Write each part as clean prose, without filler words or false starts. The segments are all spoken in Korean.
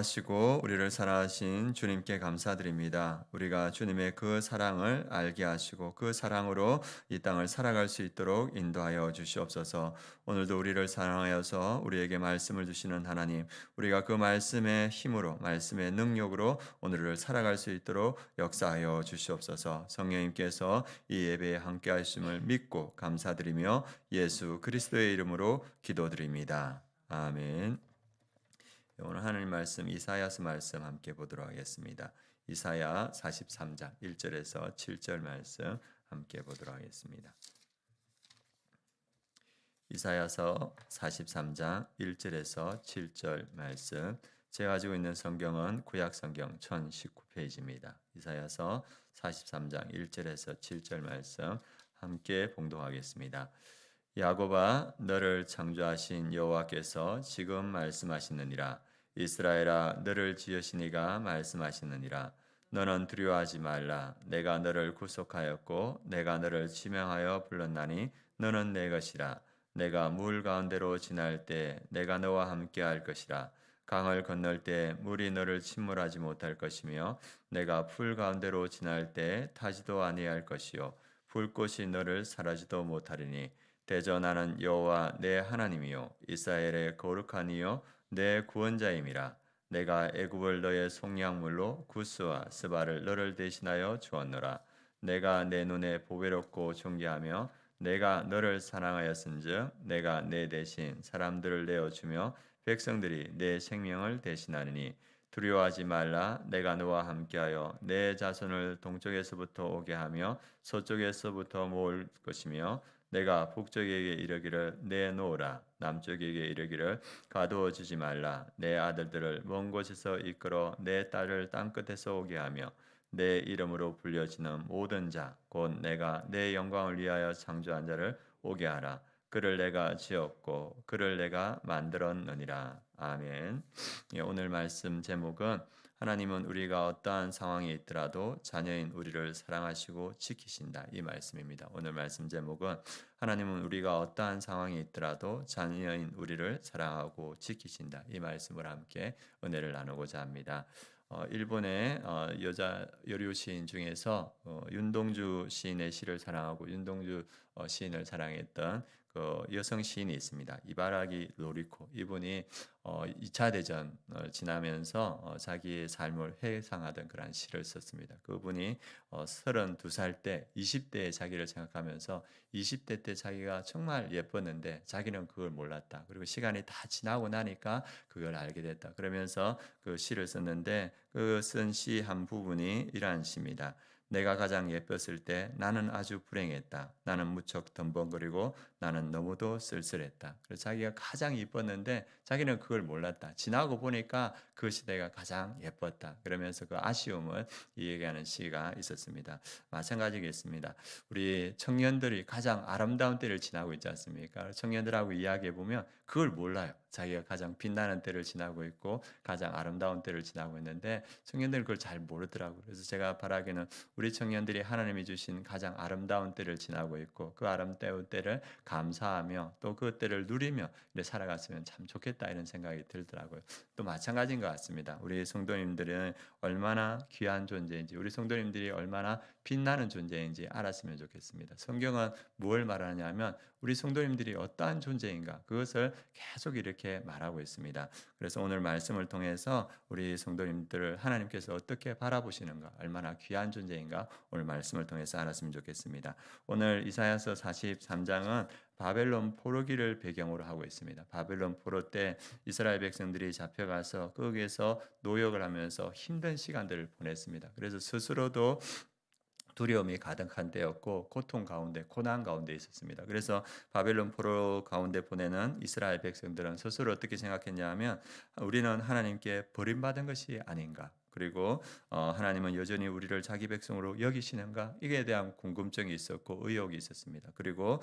귀하시고 우리를 사랑하신 주님께 감사드립니다. 우리가 주님의 그 사랑을 알게 하시고 그 사랑으로 이 땅을 살아갈 수 있도록 인도하여 주시옵소서. 오늘도 우리를 사랑하여서 우리에게 말씀을 주시는 하나님, 우리가 그 말씀의 힘으로 말씀의 능력으로 오늘을 살아갈 수 있도록 역사하여 주시옵소서. 성령님께서 이 예배에 함께 하심을 믿고 감사드리며 예수 그리스도의 이름으로 기도드립니다. 아멘. 오늘 하나님 말씀 이사야서 말씀 함께 보도록 하겠습니다. 이사야 43장 1절에서 7절 말씀 함께 보도록 하겠습니다. 이사야서 43장 1절에서 7절 말씀. 제가 가지고 있는 성경은 구약 성경 1019페이지입니다. 이사야서 43장 1절에서 7절 말씀 함께 봉독하겠습니다. 야곱아, 너를 창조하신 여호와께서 지금 말씀하시느니라. 이스라엘아, 너를 지으신 이가 말씀하시느니라. 너는 두려워하지 말라. 내가 너를 구속하였고 내가 너를 지명하여 불렀나니 너는 내 것이라. 내가 물 가운데로 지날 때 내가 너와 함께 할 것이라. 강을 건널 때 물이 너를 침몰하지 못할 것이며 내가 풀 가운데로 지날 때 타지도 아니할 것이요 불꽃이 너를 사라지도 못하리니 대저 나는 여호와 내 하나님이요 이스라엘의 거룩한 이요 내 구원자임이라. 내가 애굽을 너의 속량물로 구스와 스바를 너를 대신하여 주었노라. 내가 내 눈에 보배롭고 존귀하며 내가 너를 사랑하였은즉 내가 내 대신 사람들을 내어주며 백성들이 내 생명을 대신하느니 두려워하지 말라. 내가 너와 함께하여 내 자손을 동쪽에서부터 오게 하며 서쪽에서부터 모을 것이며 내가 북쪽에게 이르기를 내놓으라. 남쪽에게 이르기를 가두어 주지 말라. 내 아들들을 먼 곳에서 이끌어 내 딸을 땅끝에서 오게 하며 내 이름으로 불려지는 모든 자 곧 내가 내 영광을 위하여 창조한 자를 오게 하라. 그를 내가 지었고 그를 내가 만들었느니라. 아멘. 오늘 말씀 제목은 하나님은 우리가 어떠한 상황에 있더라도 자녀인 우리를 사랑하시고 지키신다. 이 말씀입니다. 오늘 말씀 제목은 하나님은 우리가 어떠한 상황에 있더라도 자녀인 우리를 사랑하고 지키신다. 이 말씀을 함께 은혜를 나누고자 합니다. 일본의 여자 여류 시인 중에서 윤동주 시인의 시를 사랑하고 윤동주 시인을 사랑했던 그 여성 시인이 있습니다. 이바라기 노리코. 이분이 2차 대전을 지나면서 자기의 삶을 회상하던 그런 시를 썼습니다. 그분이 32살 때 20대의 자기를 생각하면서 20대 때 자기가 정말 예뻤는데 자기는 그걸 몰랐다. 그리고 시간이 다 지나고 나니까 그걸 알게 됐다. 그러면서 그 시를 썼는데 그 쓴 시 한 부분이 이러한 시입니다. 내가 가장 예뻤을 때 나는 아주 불행했다. 나는 무척 덤벙거리고 나는 너무도 쓸쓸했다. 그래서 자기가 가장 이뻤는데 자기는 그걸 몰랐다. 지나고 보니까 그 시대가 가장 예뻤다. 그러면서 그 아쉬움을 이야기하는 시가 있었습니다. 마찬가지겠습니다. 우리 청년들이 가장 아름다운 때를 지나고 있지 않습니까? 청년들하고 이야기해 보면 그걸 몰라요. 자기가 가장 빛나는 때를 지나고 있고 가장 아름다운 때를 지나고 있는데 청년들은 그걸 잘 모르더라고요. 그래서 제가 바라기는 우리 청년들이 하나님이 주신 가장 아름다운 때를 지나고 있고 그 아름다운 때를 감사하며 또 그 때를 누리며 살아갔으면 참 좋겠다 이런 생각이 들더라고요. 또 마찬가지인 것 같습니다. 우리 성도님들은 얼마나 귀한 존재인지 우리 성도님들이 얼마나 빛나는 존재인지 알았으면 좋겠습니다. 성경은 무엇을 말하냐면 우리 성도님들이 어떠한 존재인가 그것을 계속 이렇게 말하고 있습니다. 그래서 오늘 말씀을 통해서 우리 성도님들을 하나님께서 어떻게 바라보시는가 얼마나 귀한 존재인가 오늘 말씀을 통해서 알았으면 좋겠습니다. 오늘 이사야서 43장은 바벨론 포로기를 배경으로 하고 있습니다. 바벨론 포로 때 이스라엘 백성들이 잡혀가서 거기에서 노역을 하면서 힘든 시간들을 보냈습니다. 그래서 스스로도 두려움이 가득한 때였고 고통 가운데 고난 가운데 있었습니다. 그래서 바벨론 포로 가운데 보내는 이스라엘 백성들은 스스로 어떻게 생각했냐 하면 우리는 하나님께 버림받은 것이 아닌가. 그리고 하나님은 여전히 우리를 자기 백성으로 여기시는가 이에 대한 궁금증이 있었고 의혹이 있었습니다. 그리고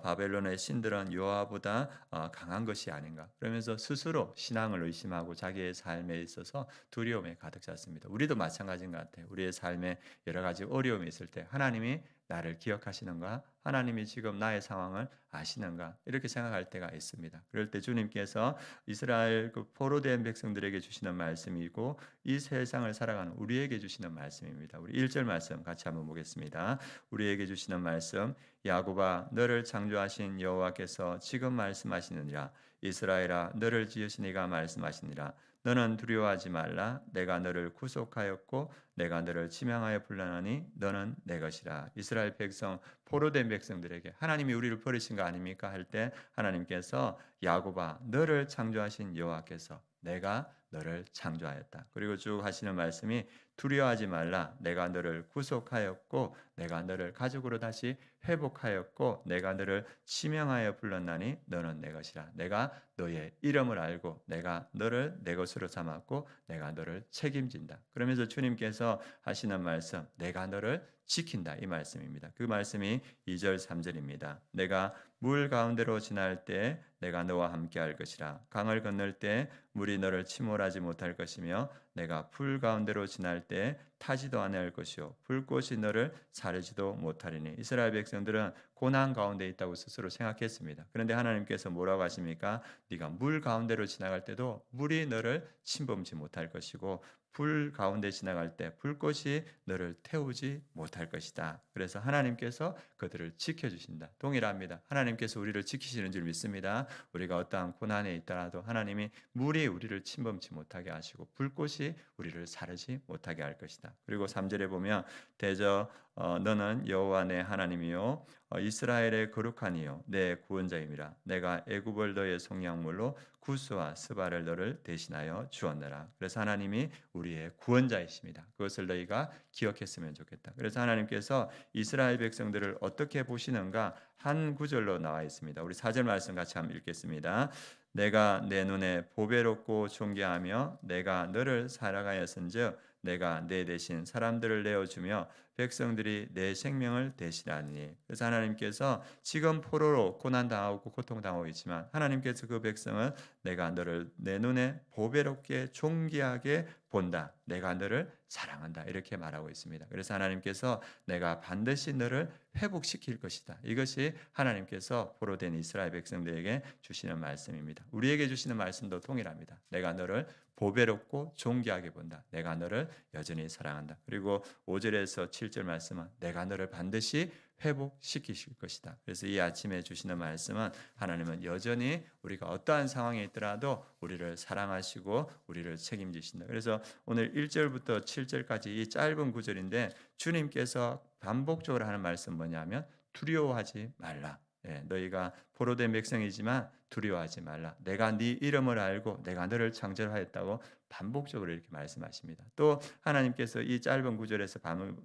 바벨론의 신들은 여호와보다 강한 것이 아닌가 그러면서 스스로 신앙을 의심하고 자기의 삶에 있어서 두려움에 가득 찼습니다. 우리도 마찬가지인 것 같아요. 우리의 삶에 여러 가지 어려움이 있을 때 하나님이 나를 기억하시는가? 하나님이 지금 나의 상황을 아시는가? 이렇게 생각할 때가 있습니다. 그럴 때 주님께서 이스라엘 그 포로된 백성들에게 주시는 말씀이고 이 세상을 살아가는 우리에게 주시는 말씀입니다. 우리 1절 말씀 같이 한번 보겠습니다. 우리에게 주시는 말씀, 야곱아 너를 창조하신 여호와께서 지금 말씀하시느니라. 이스라엘아 너를 지으신 이가 말씀하시니라. 너는 두려워하지 말라. 내가 너를 구속하였고 내가 너를 지명하여 불러나니 너는 내 것이라. 이스라엘 백성, 포로된 백성들에게 하나님이 우리를 버리신 거 아닙니까? 할 때 하나님께서 야곱아 너를 창조하신 여호와께서 내가 너를 창조하였다. 그리고 쭉 하시는 말씀이 두려워하지 말라. 내가 너를 구속하였고 내가 너를 가족으로 다시 회복하였고 내가 너를 지명하여 불렀나니 너는 내 것이라. 내가 너의 이름을 알고 내가 너를 내 것으로 삼았고 내가 너를 책임진다. 그러면서 주님께서 하시는 말씀, 내가 너를 지킨다 이 말씀입니다. 그 말씀이 2절 3절입니다. 내가 물 가운데로 지날 때 내가 너와 함께 할 것이라. 강을 건널 때 물이 너를 침몰하지 못할 것이며 내가 불 가운데로 지날 때 타지도 아니할 것이요 불꽃이 너를 사르지도 못하리니. 이스라엘 백성들은 고난 가운데 있다고 스스로 생각했습니다. 그런데 하나님께서 뭐라고 하십니까? 네가 물 가운데로 지나갈 때도 물이 너를 침범치 못할 것이고 불 가운데 지나갈 때 불꽃이 너를 태우지 못할 것이다. 그래서 하나님께서 그들을 지켜주신다. 동일합니다. 하나님께서 우리를 지키시는 줄 믿습니다. 우리가 어떠한 고난에 있더라도 하나님이 물이 우리를 침범치 못하게 하시고 불꽃이 우리를 사르지 못하게 할 것이다. 그리고 3절에 보면 대저 너는 여호와 내 하나님이요 이스라엘의 거룩하니요 내 구원자임이라. 내가 애굽을 너의 속량물로 구스와 스바를 너를 대신하여 주었느라. 그래서 하나님이 우리의 구원자이십니다. 그것을 너희가 기억했으면 좋겠다. 그래서 하나님께서 이스라엘 백성들을 어떻게 보시는가 한 구절로 나와 있습니다. 우리 4절 말씀 같이 한번 읽겠습니다. 내가 내 눈에 보배롭고 존귀하며 내가 너를 살아가였은즉 내가 내 대신 사람들을 내어주며 백성들이 내 생명을 대신하니. 그래서 하나님께서 지금 포로로 고난당하고 고통당하고 있지만 하나님께서 그 백성은 내가 너를 내 눈에 보배롭게 존귀하게 본다. 내가 너를 사랑한다. 이렇게 말하고 있습니다. 그래서 하나님께서 내가 반드시 너를 회복시킬 것이다. 이것이 하나님께서 포로된 이스라엘 백성들에게 주시는 말씀입니다. 우리에게 주시는 말씀도 동일합니다. 내가 너를 보배롭고 존귀하게 본다. 내가 너를 여전히 사랑한다. 그리고 5절에서 7절 말씀은 내가 너를 반드시 회복시키실 것이다. 그래서 이 아침에 주시는 말씀은 하나님은 여전히 우리가 어떠한 상황에 있더라도 우리를 사랑하시고 우리를 책임지신다. 그래서 오늘 1절부터 7절까지 이 짧은 구절인데 주님께서 반복적으로 하는 말씀 뭐냐면 두려워하지 말라. 너희가 포로된 백성이지만 두려워하지 말라. 내가 네 이름을 알고 내가 너를 창조하였다고 반복적으로 이렇게 말씀하십니다. 또 하나님께서 이 짧은 구절에서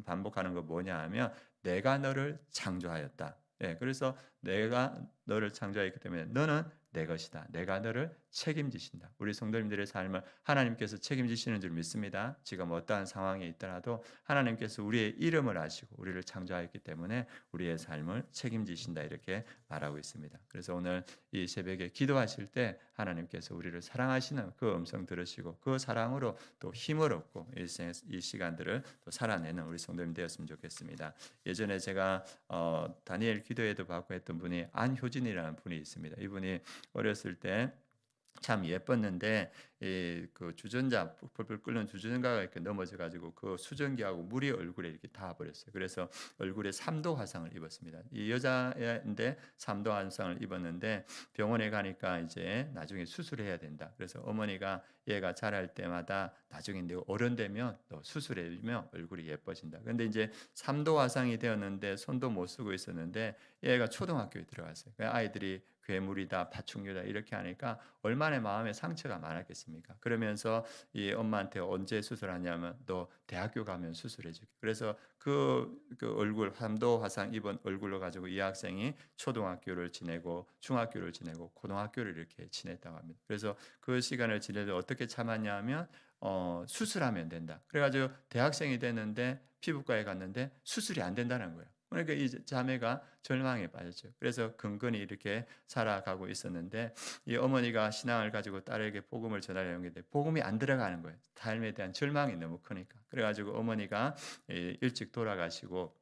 반복하는 거 뭐냐 하면 내가 너를 창조하였다. 그래서 내가 너를 창조하였기 때문에 너는 내 것이다. 내가 너를 책임지신다. 우리 성도님들의 삶을 하나님께서 책임지시는 줄 믿습니다. 지금 어떠한 상황에 있더라도 하나님께서 우리의 이름을 아시고 우리를 창조하였기 때문에 우리의 삶을 책임지신다. 이렇게 말하고 있습니다. 그래서 오늘 이 새벽에 기도하실 때 하나님께서 우리를 사랑하시는 그 음성 들으시고 그 사랑으로 또 힘을 얻고 이 시간들을 또 살아내는 우리 성도님 되었으면 좋겠습니다. 예전에 제가 다니엘 기도에도 받고 했던 분이 안효진이라는 분이 있습니다. 이분이 어렸을 때 참 예뻤는데 그 주전자 펄펄 끓는 주전자가 이렇게 넘어져가지고 그 수증기하고 물이 얼굴에 이렇게 닿아버렸어요. 그래서 얼굴에 3도 화상을 입었습니다. 이 여자인데 3도 화상을 입었는데 병원에 가니까 이제 나중에 수술해야 된다. 그래서 어머니가 얘가 자랄 때마다 나중에 내가 어른 되면 또 수술해주면 얼굴이 예뻐진다. 그런데 이제 3도 화상이 되었는데 손도 못 쓰고 있었는데 얘가 초등학교에 들어갔어요. 아이들이 괴물이다, 파충류다 이렇게 하니까 얼마나 마음에 상처가 많았겠습니까? 그러면서 이 엄마한테 언제 수술하냐면 너 대학교 가면 수술해줄게. 그래서 그 얼굴 3도 화상 입은 얼굴로 가지고 이 학생이 초등학교를 지내고 중학교를 지내고 고등학교를 이렇게 지냈다고 합니다. 그래서 그 시간을 지내도 어떻게 참았냐면 수술하면 된다. 그래가지고 대학생이 됐는데 피부과에 갔는데 수술이 안 된다는 거예요. 그러니까 이 자매가 절망에 빠졌죠. 그래서 근근히 이렇게 살아가고 있었는데 이 어머니가 신앙을 가지고 딸에게 복음을 전하려는 게 복음이 안 들어가는 거예요. 삶에 대한 절망이 너무 크니까. 그래가지고 어머니가 일찍 돌아가시고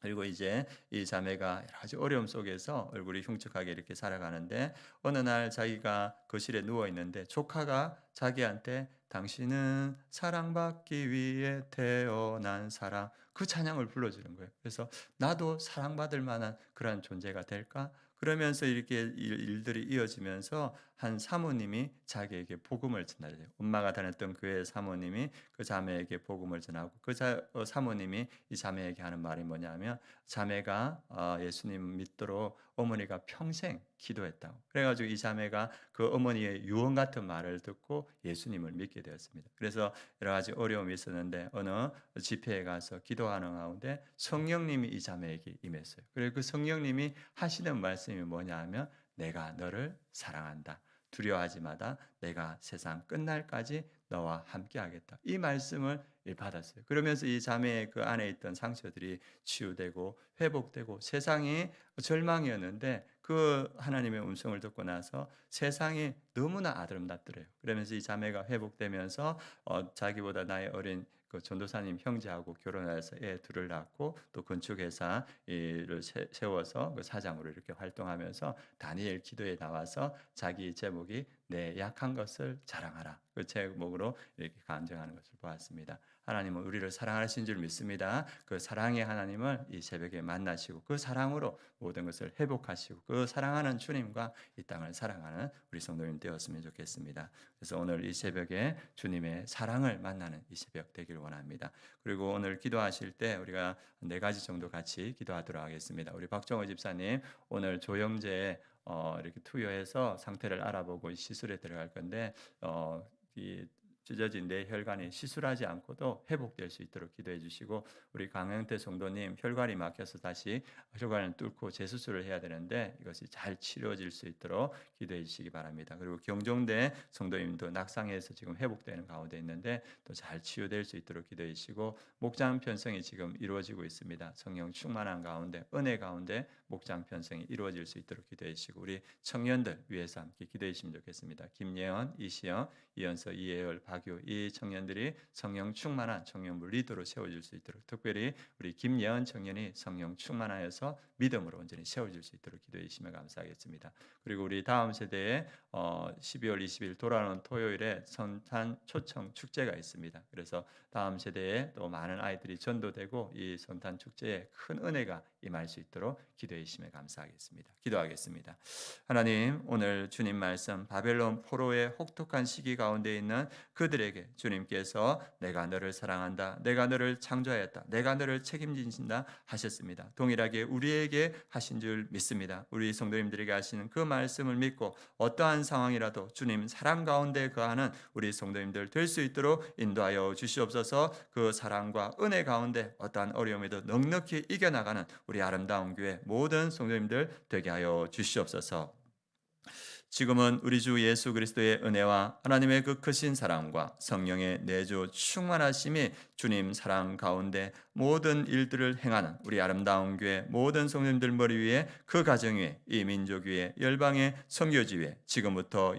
그리고 이제 이 자매가 여러 가지 어려움 속에서 얼굴이 흉측하게 이렇게 살아가는데 어느 날 자기가 거실에 누워 있는데 조카가 자기한테 당신은 사랑받기 위해 태어난 사람 그 찬양을 불러주는 거예요. 그래서 나도 사랑받을 만한 그런 존재가 될까? 그러면서 이렇게 일들이 이어지면서 한 사모님이 자기에게 복음을 전하래요. 엄마가 다녔던 교회 사모님이 그 자매에게 복음을 전하고 그 사모님이 이 자매에게 하는 말이 뭐냐면 자매가 예수님 믿도록 어머니가 평생 기도했다고. 그래가지고 이 자매가 그 어머니의 유언 같은 말을 듣고 예수님을 믿게 되었습니다. 그래서 여러 가지 어려움이 있었는데 어느 집회에 가서 기도하는 가운데 성령님이 이 자매에게 임했어요. 그리고 그 성령님이 하시는 말씀이 뭐냐면 내가 너를 사랑한다. 두려워하지 마다. 내가 세상 끝날까지 너와 함께하겠다. 이 말씀을 받았어요. 그러면서 이 자매의 그 안에 있던 상처들이 치유되고 회복되고 세상이 절망이었는데 그 하나님의 음성을 듣고 나서 세상이 너무나 아름답더래요. 그러면서 이 자매가 회복되면서 자기보다 나이 어린 그 전도사님 형제하고 결혼해서 애 둘을 낳고 또 건축회사를 세워서 그 사장으로 이렇게 활동하면서 다니엘 기도에 나와서 자기 제목이 내 약한 것을 자랑하라. 그 제목으로 이렇게 간증하는 것을 보았습니다. 하나님은 우리를 사랑하신 줄 믿습니다. 그 사랑의 하나님을 이 새벽에 만나시고 그 사랑으로 모든 것을 회복하시고 그 사랑하는 주님과 이 땅을 사랑하는 우리 성도님 되었으면 좋겠습니다. 그래서 오늘 이 새벽에 주님의 사랑을 만나는 이 새벽 되길 원합니다. 그리고 오늘 기도하실 때 우리가 4가지 정도 같이 기도하도록 하겠습니다. 우리 박정호 집사님 오늘 조영재 이렇게 투여해서 상태를 알아보고 시술에 들어갈 건데 이 찢어진 내 혈관이 시술하지 않고도 회복될 수 있도록 기도해 주시고 우리 강영태 성도님 혈관이 막혀서 다시 혈관을 뚫고 재수술을 해야 되는데 이것이 잘 치료질 수 있도록 기도해 주시기 바랍니다. 그리고 경종대 성도님도 낙상해서 지금 회복되는 가운데 있는데 또 잘 치유될 수 있도록 기도해 주시고 목장 편성이 지금 이루어지고 있습니다. 성령 충만한 가운데 은혜 가운데 목장 편성이 이루어질 수 있도록 기도해 주시고 우리 청년들 위해서 함께 기도해 주시면 좋겠습니다. 김예원, 이시영, 이연서, 이예열, 박유 이 청년들이 성령 충만한 청년부 리더로 세워질 수 있도록 특별히 우리 김예원 청년이 성령 충만하여서 믿음으로 온전히 세워질 수 있도록 기도해 주시면 감사하겠습니다. 그리고 우리 다음 세대에 12월 20일 돌아오는 토요일에 성탄 초청 축제가 있습니다. 그래서 다음 세대에 또 많은 아이들이 전도되고 이 성탄 축제에 큰 은혜가 임할 수 있도록 기도해 주시면 감사하겠습니다. 기도하겠습니다. 하나님 오늘 주님 말씀 바벨론 포로의 혹독한 시기 가운데 있는 그들에게 주님께서 내가 너를 사랑한다. 내가 너를 창조하였다. 내가 너를 책임진다 하셨습니다. 동일하게 우리에게 하신 줄 믿습니다. 우리 성도님들에게 하시는 그 말씀을 믿고 어떠한 상황이라도 주님 사랑 가운데 거하는 우리 성도님들 될 수 있도록 인도하여 주시옵소서. 그 사랑과 은혜 가운데 어떠한 어려움에도 넉넉히 이겨나가는 우리 아름다운 교회 모든 성도님들 되게 하여 주시옵소서. 지금은 우리 주 예수 그리스도의 은혜와 하나님의 그 크신 사랑과 성령의 내주 충만하심이 주님 사랑 가운데 모든 일들을 행하는 우리 아름다운 교회 모든 성도님들 머리 위에 그 가정 위에 이 민족 위에 열방의 선교지 위에 지금부터